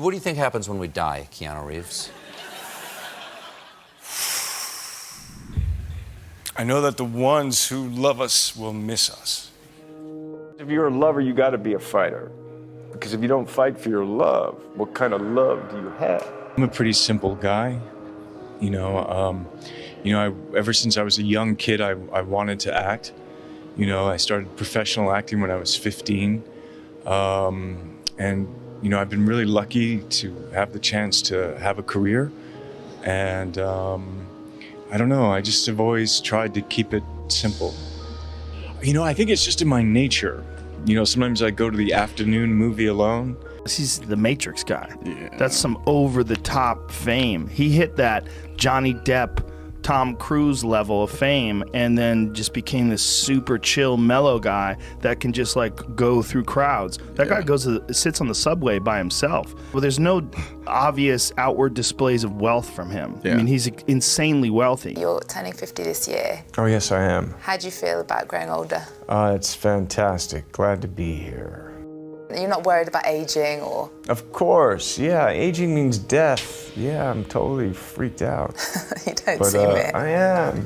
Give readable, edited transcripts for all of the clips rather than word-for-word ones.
What do you think happens when we die, Keanu Reeves? I know that the ones who love us will miss us. If you're a lover, you gotta be a fighter. Because if you don't fight for your love, what kind of love do you have? I'm a pretty simple guy. Ever since I was a young kid, I wanted to act. I started professional acting when I was 15. I've been really lucky to have the chance to have a career. And I don't know, I just have always tried to keep it simple. I think it's just in my nature. Sometimes I go to the afternoon movie alone. He's the Matrix guy. Yeah. That's some over-the-top fame. He hit that Johnny Depp, Tom Cruise level of fame and then just became this super chill, mellow guy that can just like go through crowds. That guy sits on the subway by himself. Well, there's no obvious outward displays of wealth from him. Yeah. I mean, he's insanely wealthy. You're turning 50 this year. Oh, yes, I am. How do you feel about growing older? It's fantastic. Glad to be here. You're not worried about aging or... Of course, yeah. Aging means death. Yeah, I'm totally freaked out. You don't seem it. I am.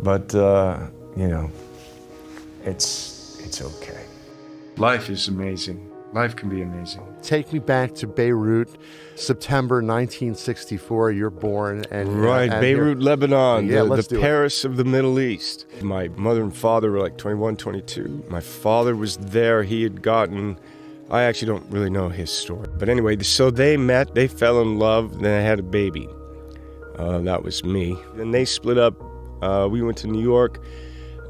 But, it's okay. Life is amazing. Life can be amazing. Take me back to Beirut, September 1964. You're born, and Right, Beirut, Lebanon, Yeah, the let's do it. Paris of the Middle East. My mother and father were like 21, 22. My father was there. He had gotten, I actually don't really know his story. But anyway, so they met, they fell in love, then I had a baby. That was me. Then they split up. We went to New York.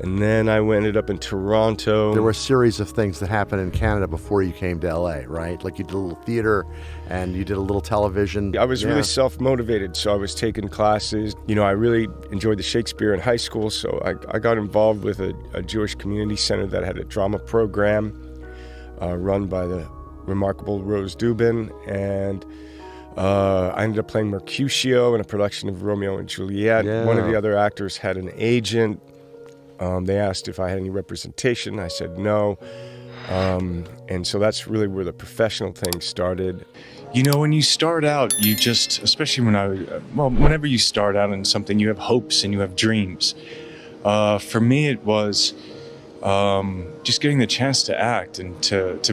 And then I ended up in Toronto. There were a series of things that happened in Canada before you came to LA, right? Like you did a little theater and you did a little television. I was really self-motivated, so I was taking classes. I really enjoyed the Shakespeare in high school, so I got involved with a Jewish community center that had a drama program run by the remarkable Rose Dubin. And I ended up playing Mercutio in a production of Romeo and Juliet. Yeah. One of the other actors had an agent. They asked if I had any representation. I said no. And so that's really where the professional thing started. When you start out, you just, especially whenever you start out in something, you have hopes and you have dreams. For me, it was just getting the chance to act and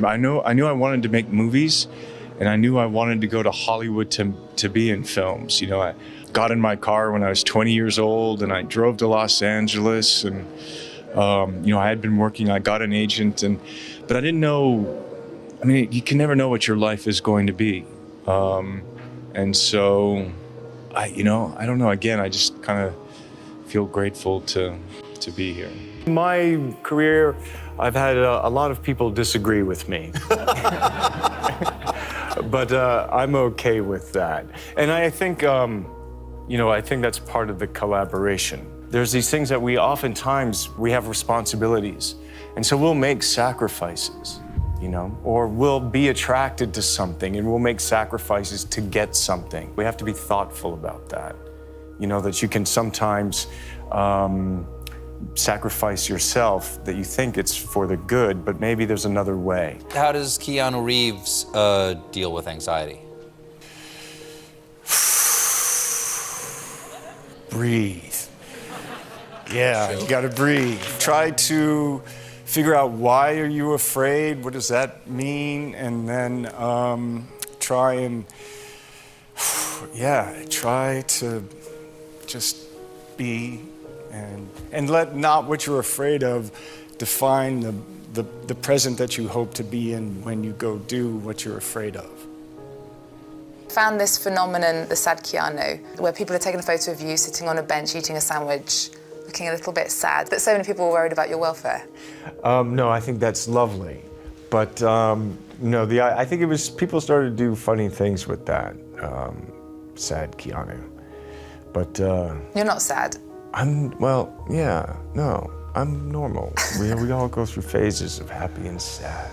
I knew I wanted to make movies, and I knew I wanted to go to Hollywood to be in films. I got in my car when I was 20 years old and I drove to Los Angeles, and I had been working, I got an agent, but I didn't know, you can never know what your life is going to be. And so I don't know, again, I just kind of feel grateful to be here. My career, I've had a lot of people disagree with me. But I'm okay with that. And I think, I think that's part of the collaboration. There's these things that we have responsibilities. And so we'll make sacrifices, or we'll be attracted to something and we'll make sacrifices to get something. We have to be thoughtful about that. That you can sometimes sacrifice yourself, that you think it's for the good, but maybe there's another way. How does Keanu Reeves deal with anxiety? Breathe. Yeah, you gotta breathe. Try to figure out, why are you afraid? What does that mean? And then try to just be and let not what you're afraid of define the present that you hope to be in when you go do what you're afraid of. Found this phenomenon, the sad Keanu, where people are taking a photo of you sitting on a bench eating a sandwich, looking a little bit sad, that so many people were worried about your welfare. No, I think that's lovely. But I think it was, people started to do funny things with that, sad Keanu. But You're not sad. I'm normal. We all go through phases of happy and sad.